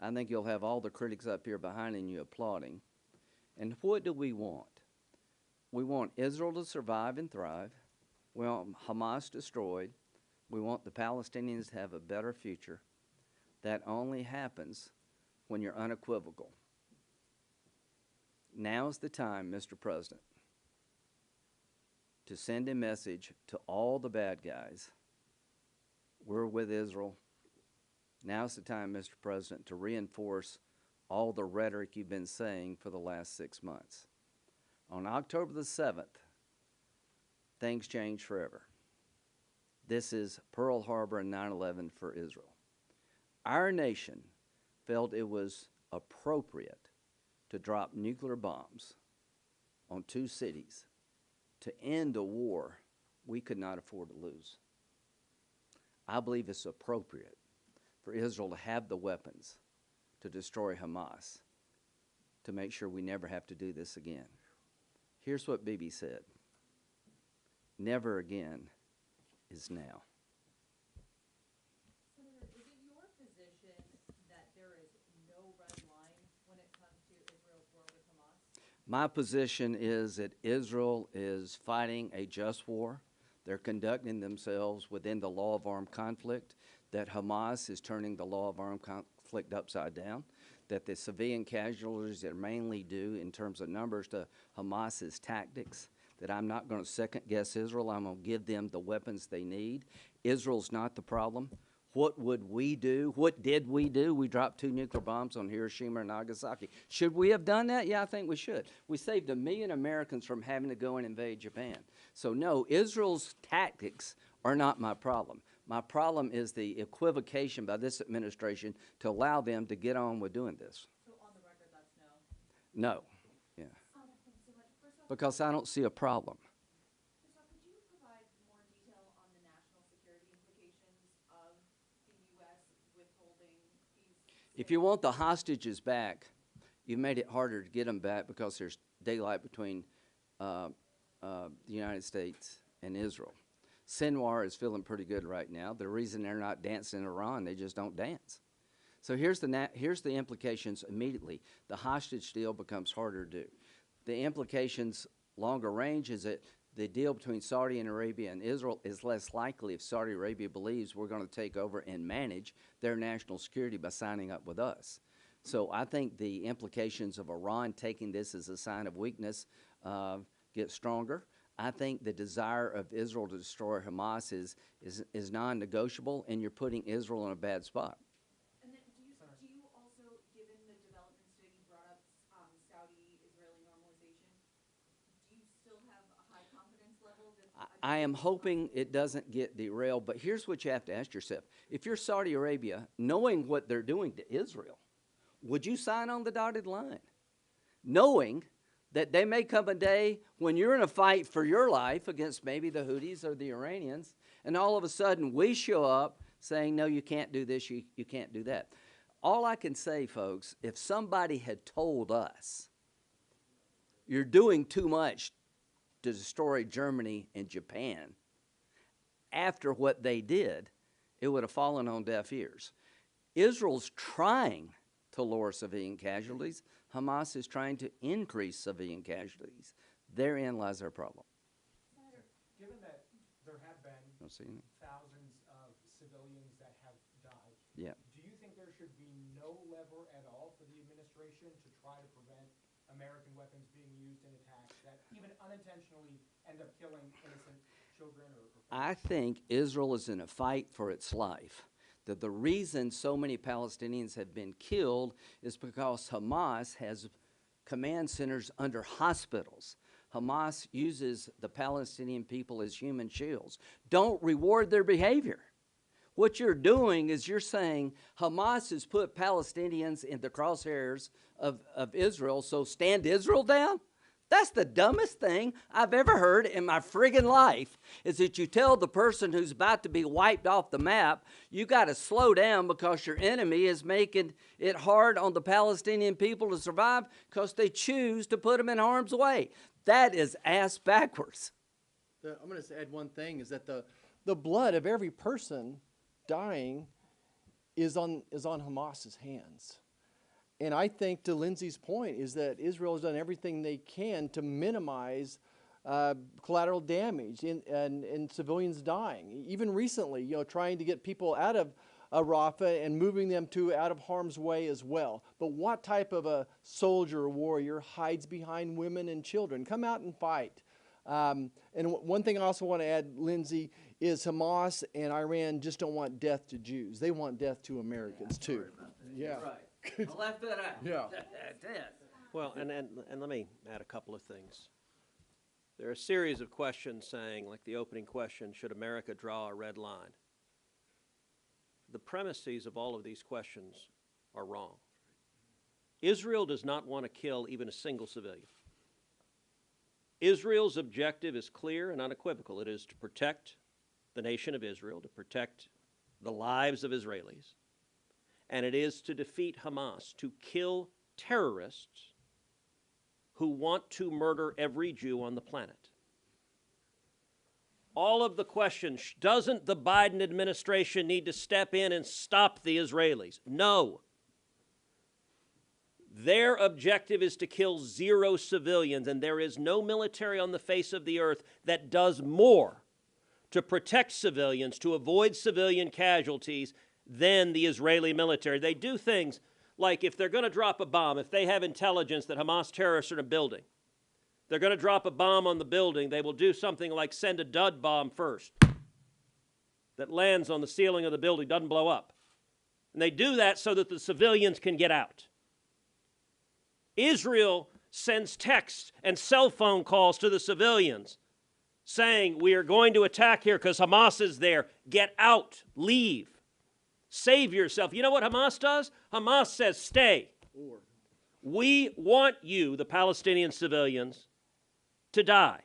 I think you'll have all the critics up here behind you applauding. And what do we want? We want Israel to survive and thrive. We want Hamas destroyed. We want the Palestinians to have a better future. That only happens when you're unequivocal. Now's the time, Mr. President, to send a message to all the bad guys. We're with Israel. Now's the time, Mr. President, to reinforce all the rhetoric you've been saying for the last 6 months. On October the 7th, things changed forever. This is Pearl Harbor and 9/11 for Israel. Our nation felt it was appropriate to drop nuclear bombs on 2 cities to end a war we could not afford to lose. I believe it's appropriate for Israel to have the weapons to destroy Hamas to make sure we never have to do this again. Here's what Bibi said. Never again is now. Senator, is it your position that there is no My position is that Israel is fighting a just war. They're conducting themselves within the law of armed conflict, that Hamas is turning the law of armed conflict upside down, that the civilian casualties are mainly due in terms of numbers to Hamas's tactics, that I'm not going to second guess Israel. I'm going to give them the weapons they need. Israel's not the problem. What would we do? What did we do? We dropped 2 nuclear bombs on Hiroshima and Nagasaki. Should we have done that? Yeah, I think we should. We saved 1 million Americans from having to go and invade Japan. So no, Israel's tactics are not my problem. My problem is the equivocation by this administration to allow them to get on with doing this. So on the record, that's no? No, yeah. Because I don't see a problem. Could you provide more detail on the national security implications of the U.S. withholding these? If you want the hostages back, you've made it harder to get them back because there's daylight between the United States and Israel. Sinwar is feeling pretty good right now. The reason they're not dancing in Iran, they just don't dance. So here's the implications immediately. The hostage deal becomes harder to do. The implications longer range is that the deal between Saudi Arabia and Israel is less likely if Saudi Arabia believes we're going to take over and manage their national security by signing up with us. So I think the implications of Iran taking this as a sign of weakness get stronger. I think the desire of Israel to destroy Hamas is non-negotiable, and you're putting Israel in a bad spot. And then do you also, given the developments today, you brought up Saudi-Israeli normalization, do you still have a high confidence level? I am hoping it doesn't get derailed, but here's what you have to ask yourself. If you're Saudi Arabia, knowing what they're doing to Israel, would you sign on the dotted line? Knowing that there may come a day when you're in a fight for your life against maybe the Houthis or the Iranians, and all of a sudden we show up saying, no, you can't do this, you can't do that. All I can say, folks, if somebody had told us, you're doing too much to destroy Germany and Japan, after what they did, it would have fallen on deaf ears. Israel's trying to lower civilian casualties. Hamas is trying to increase civilian casualties. Therein lies our problem. Senator, given that there have been thousands of civilians that have died, do you think there should be no lever at all for the administration to try to prevent American weapons being used in attacks that even unintentionally end up killing innocent children or I think Israel is in a fight for its life. That the reason so many Palestinians have been killed is because Hamas has command centers under hospitals. Hamas uses the Palestinian people as human shields. Don't reward their behavior. What you're doing is you're saying Hamas has put Palestinians in the crosshairs of Israel, so stand Israel down? That's the dumbest thing I've ever heard in my friggin' life, is that you tell the person who's about to be wiped off the map, you got to slow down because your enemy is making it hard on the Palestinian people to survive because they choose to put them in harm's way. That is ass backwards. I'm going to add one thing, is that the blood of every person dying is on Hamas's hands. And I think, to Lindsay's point, is that Israel has done everything they can to minimize collateral damage and civilians dying. Even recently, trying to get people out of Rafah and moving them out of harm's way as well. But what type of a soldier or warrior hides behind women and children? Come out and fight. And one thing I also want to add, Lindsay, is Hamas and Iran just don't want death to Jews. They want death to Americans too. Yeah. Right. I left that out. Yeah. Well, and let me add a couple of things. There are a series of questions saying, like the opening question, should America draw a red line? The premises of all of these questions are wrong. Israel does not want to kill even a single civilian. Israel's objective is clear and unequivocal. It is to protect the nation of Israel, to protect the lives of Israelis, and it is to defeat Hamas, to kill terrorists who want to murder every Jew on the planet. All of the questions, doesn't the Biden administration need to step in and stop the Israelis? No. Their objective is to kill 0 civilians, and there is no military on the face of the earth that does more to protect civilians, to avoid civilian casualties, than the Israeli military. They do things like, if they're going to drop a bomb, if they have intelligence that Hamas terrorists are in a building, they're going to drop a bomb on the building, they will do something like send a dud bomb first that lands on the ceiling of the building, doesn't blow up. And they do that so that the civilians can get out. Israel sends texts and cell phone calls to the civilians saying, we are going to attack here because Hamas is there. Get out. Leave. Save yourself. You know what Hamas does? Hamas says, stay. We want you, the Palestinian civilians, to die.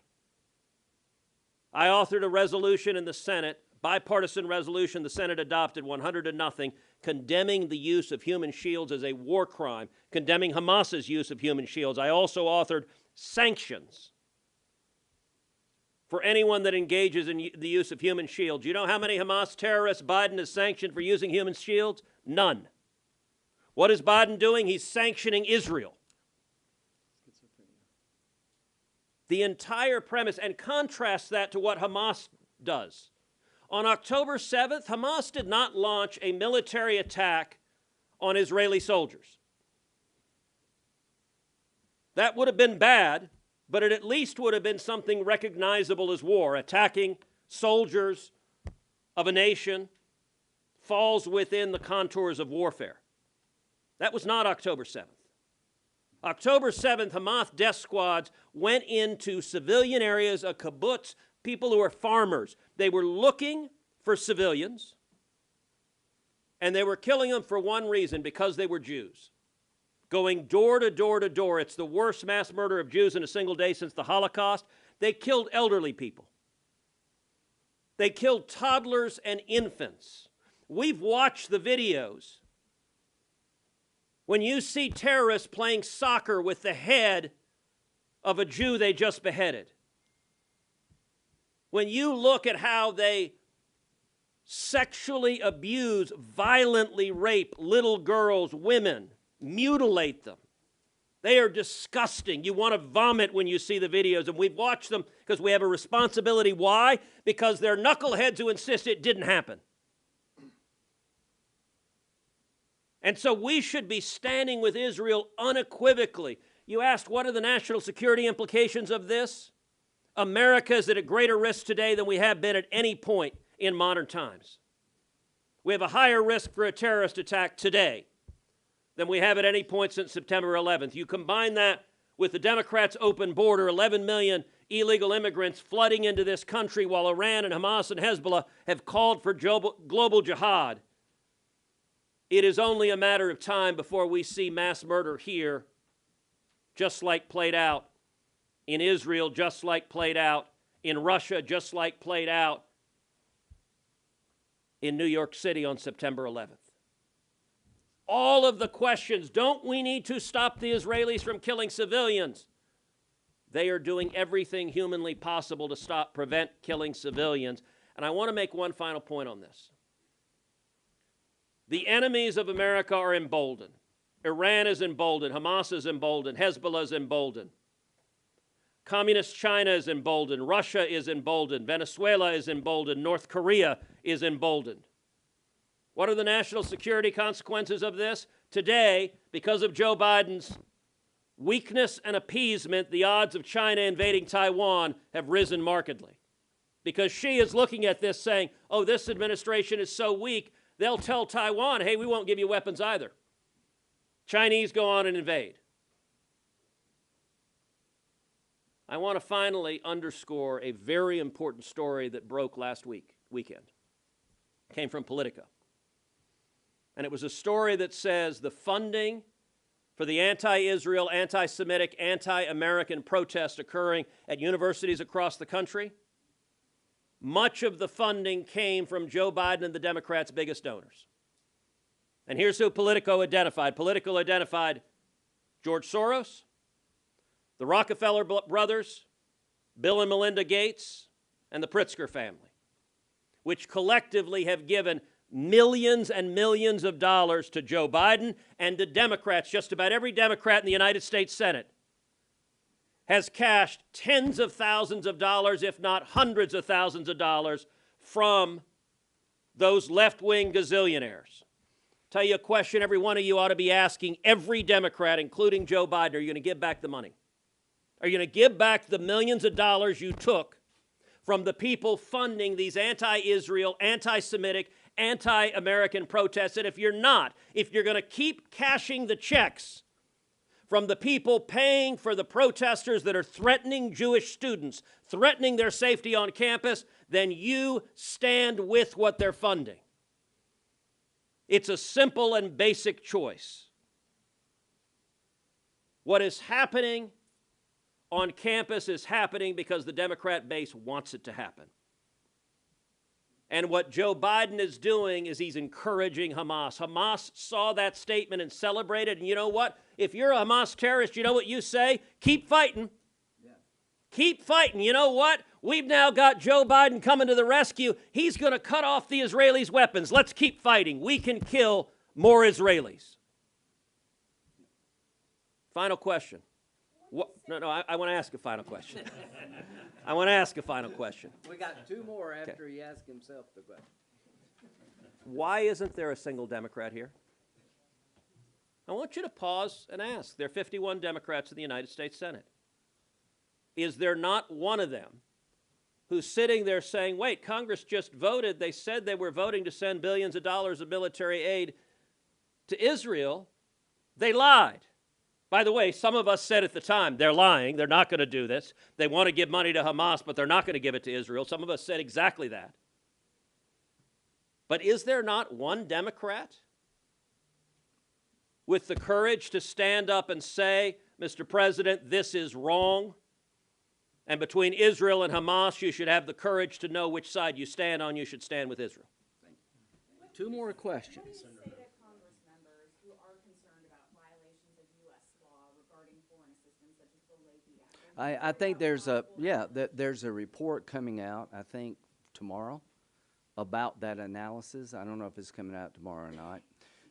I authored a resolution in the Senate, bipartisan resolution the Senate adopted 100-0, condemning the use of human shields as a war crime, condemning Hamas's use of human shields. I also authored sanctions for anyone that engages in the use of human shields. You know how many Hamas terrorists Biden has sanctioned for using human shields? None. What is Biden doing? He's sanctioning Israel. The entire premise, and contrast that to what Hamas does. On October 7th, Hamas did not launch a military attack on Israeli soldiers. That would have been bad, but it at least would have been something recognizable as war. Attacking soldiers of a nation falls within the contours of warfare. That was not October 7th. October 7th, Hamas death squads went into civilian areas, a kibbutz, people who are farmers. They were looking for civilians, and they were killing them for one reason, because they were Jews. Going door to door to door. It's the worst mass murder of Jews in a single day since the Holocaust. They killed elderly people. They killed toddlers and infants. We've watched the videos. When you see terrorists playing soccer with the head of a Jew they just beheaded, when you look at how they sexually abuse, violently rape little girls, women, mutilate them, they are disgusting. You want to vomit when you see the videos, and we've watched them because we have a responsibility. Why? Because they're knuckleheads who insist it didn't happen. And so we should be standing with Israel unequivocally. You asked, what are the national security implications of this? America is at a greater risk today than we have been at any point in modern times. We have a higher risk for a terrorist attack today than we have at any point since September 11th. You combine that with the Democrats' open border, 11 million illegal immigrants flooding into this country while Iran and Hamas and Hezbollah have called for global jihad. It is only a matter of time before we see mass murder here, just like played out in Israel, just like played out in Russia, just like played out in New York City on September 11th. All of the questions, don't we need to stop the Israelis from killing civilians? They are doing everything humanly possible to prevent killing civilians. And I want to make one final point on this. The enemies of America are emboldened. Iran is emboldened. Hamas is emboldened. Hezbollah is emboldened. Communist China is emboldened. Russia is emboldened. Venezuela is emboldened. North Korea is emboldened. What are the national security consequences of this? Today, because of Joe Biden's weakness and appeasement, the odds of China invading Taiwan have risen markedly. Because she is looking at this saying, oh, this administration is so weak, they'll tell Taiwan, hey, we won't give you weapons either. Chinese go on and invade. I want to finally underscore a very important story that broke last weekend. It came from Politico. And it was a story that says the funding for the anti-Israel, anti-Semitic, anti-American protests occurring at universities across the country, much of the funding came from Joe Biden and the Democrats' biggest donors. And here's who Politico identified. Politico identified George Soros, the Rockefeller brothers, Bill and Melinda Gates, and the Pritzker family, which collectively have given millions and millions of dollars to Joe Biden and to Democrats. Just about every Democrat in the United States Senate has cashed tens of thousands of dollars, if not hundreds of thousands of dollars, from those left-wing gazillionaires. Tell you a question every one of you ought to be asking every Democrat, including Joe Biden: are you going to give back the money? Are you going to give back the millions of dollars you took from the people funding these anti-Israel, anti-Semitic, anti-American protests? And if you're not, if you're going to keep cashing the checks from the people paying for the protesters that are threatening Jewish students, threatening their safety on campus, then you stand with what they're funding. It's a simple and basic choice. What is happening on campus is happening because the Democrat base wants it to happen. And what Joe Biden is doing is he's encouraging Hamas. Hamas saw that statement and celebrated. And you know what? If you're a Hamas terrorist, you know what you say? Keep fighting. Yeah. Keep fighting. You know what? We've now got Joe Biden coming to the rescue. He's going to cut off the Israelis' weapons. Let's keep fighting. We can kill more Israelis. Final question. No, I want to ask a final question. I want to ask a final question. We got two more after he asks himself the question. Why isn't there a single Democrat here? I want you to pause and ask. There are 51 Democrats in the United States Senate. Is there not one of them who's sitting there saying, wait, Congress just voted, they said they were voting to send billions of dollars of military aid to Israel. They lied. By the way, some of us said at the time, they're lying, they're not going to do this. They want to give money to Hamas, but they're not going to give it to Israel. Some of us said exactly that. But is there not one Democrat with the courage to stand up and say, Mr. President, this is wrong, and between Israel and Hamas, you should have the courage to know which side you stand on. You should stand with Israel. Two more questions. I think there's a report coming out, I think, tomorrow about that analysis. I don't know if it's coming out tomorrow or not.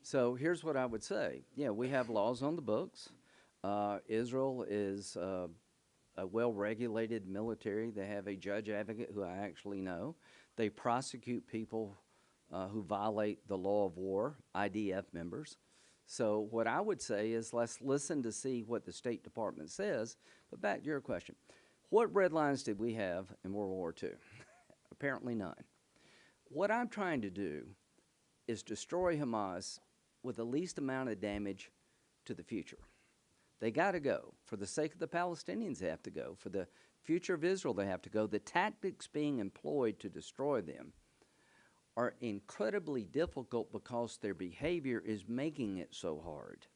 So here's what I would say. Yeah, we have laws on the books. Israel is a well-regulated military. They have a judge advocate who I actually know. They prosecute people who violate the law of war, IDF members. So what I would say is let's listen to see what the State Department says. But back to your question, what red lines did we have in World War II? Apparently none. What I'm trying to do is destroy Hamas with the least amount of damage to the future. They got to go. For the sake of the Palestinians, they have to go. For the future of Israel, they have to go. The tactics being employed to destroy them are incredibly difficult because their behavior is making it so hard.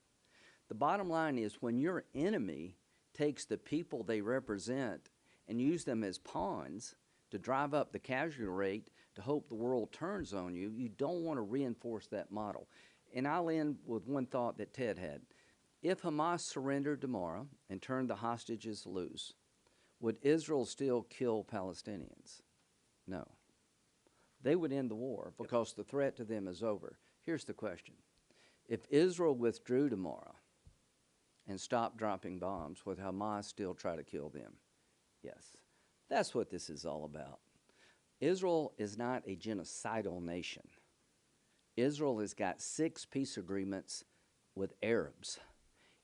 The bottom line is when your enemy takes the people they represent and use them as pawns to drive up the casualty rate to hope the world turns on you, you don't want to reinforce that model. And I'll end with one thought that Ted had. If Hamas surrendered tomorrow and turned the hostages loose, would Israel still kill Palestinians? No. They would end the war because the threat to them is over. Here's the question. If Israel withdrew tomorrow and stopped dropping bombs, would Hamas still try to kill them? Yes. That's what this is all about. Israel is not a genocidal nation. Israel has got 6 peace agreements with Arabs.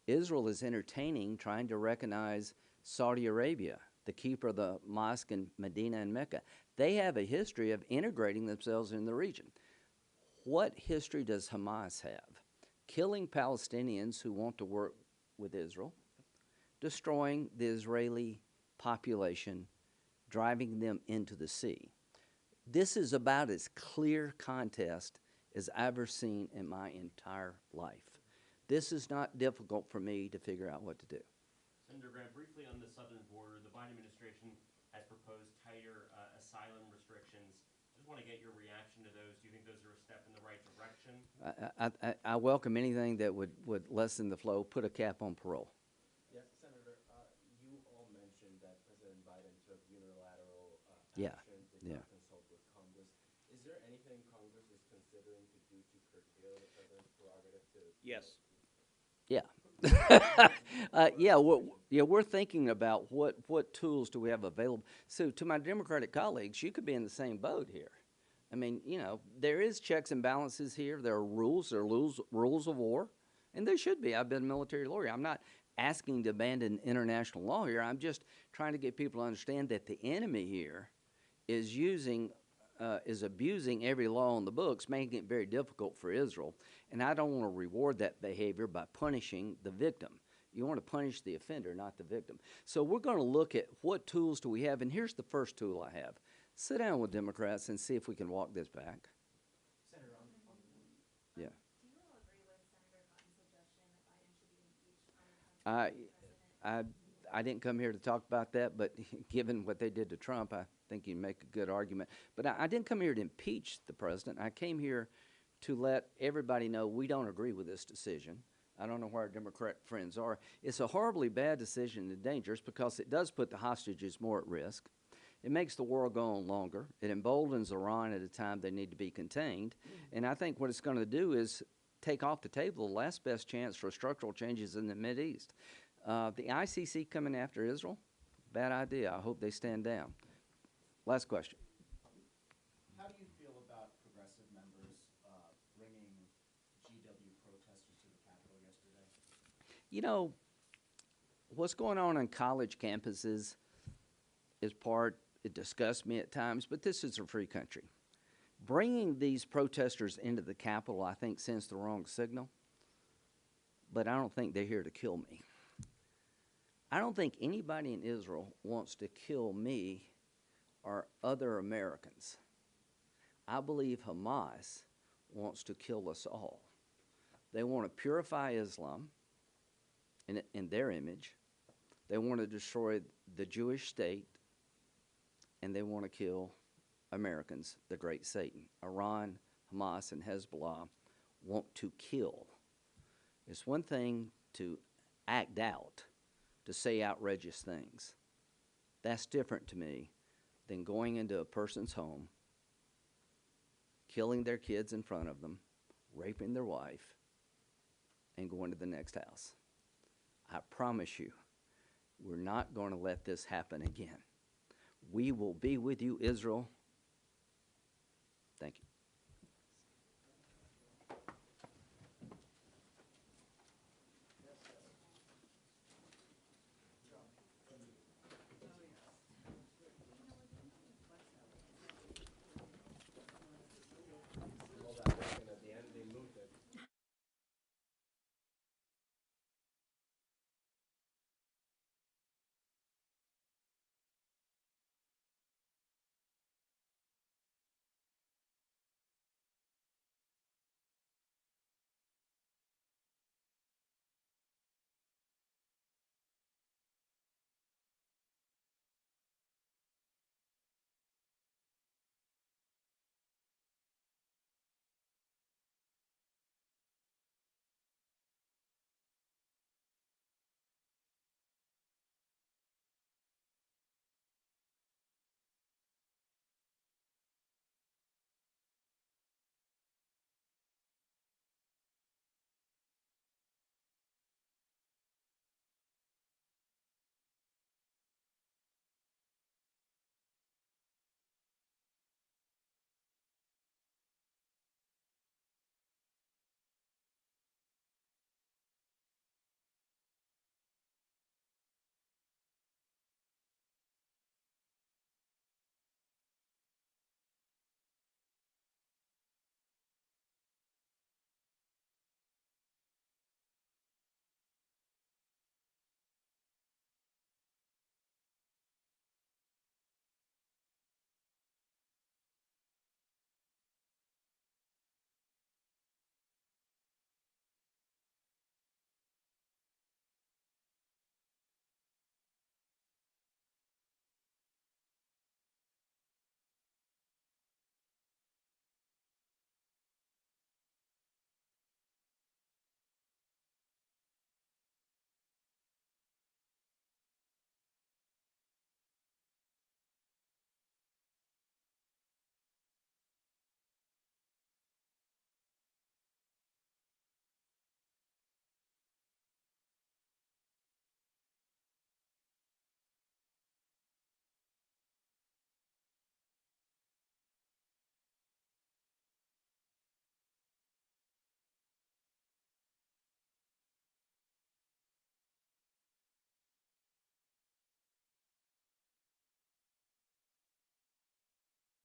Israel is entertaining trying to recognize Saudi Arabia, the keeper of the mosque in Medina and Mecca. They have a history of integrating themselves in the region. What history does Hamas have? Killing Palestinians who want to work with Israel, destroying the Israeli population, driving them into the sea. This is about as clear contest as I've ever seen in my entire life. This is not difficult for me to figure out what to do. Senator Graham, briefly on the southern border, the Biden administration has proposed tighter asylum restrictions. Just want to get your reaction to those. Do you think those are a step in the right direction? I welcome anything that would lessen the flow, put a cap on parole. Yes, Senator, you all mentioned that President Biden took unilateral action, did not consult with Congress. Is there anything Congress is considering Yes. Yeah. We're thinking about what tools do we have available. So to my Democratic colleagues, you could be in the same boat here. I mean, there is checks and balances here. There are rules of war, and there should be. I've been a military lawyer. I'm not asking to abandon international law here. I'm just trying to get people to understand that the enemy here is abusing every law on the books, making it very difficult for Israel. And I don't want to reward that behavior by punishing the victim. You want to punish the offender, not the victim. So we're going to look at what tools do we have, and here's the first tool I have. Sit down with Democrats and see if we can walk this back. Senator, Yeah. do you all agree with Senator Cotton's suggestion that Biden should be impeached on president? I didn't come here to talk about that, but given what they did to Trump, I think you make a good argument. But I didn't come here to impeach the president. I came here to let everybody know we don't agree with this decision. I don't know where our Democrat friends are. It's a horribly bad decision and dangerous because it does put the hostages more at risk. It makes the war go on longer. It emboldens Iran at a time they need to be contained. And I think what it's going to do is take off the table the last best chance for structural changes in the Mideast. The ICC coming after Israel, bad idea. I hope they stand down. Last question. How do you feel about progressive members bringing GW protesters to the Capitol yesterday? What's going on college campuses it disgusts me at times, but this is a free country. Bringing these protesters into the Capitol, I think, sends the wrong signal, but I don't think they're here to kill me. I don't think anybody in Israel wants to kill me or other Americans. I believe Hamas wants to kill us all. They want to purify Islam in their image. They want to destroy the Jewish state, and they want to kill Americans, the great Satan. Iran, Hamas, and Hezbollah want to kill. It's one thing to act out, to say outrageous things. That's different to me than going into a person's home, killing their kids in front of them, raping their wife, and going to the next house. I promise you, we're not going to let this happen again. We will be with you, Israel. Thank you.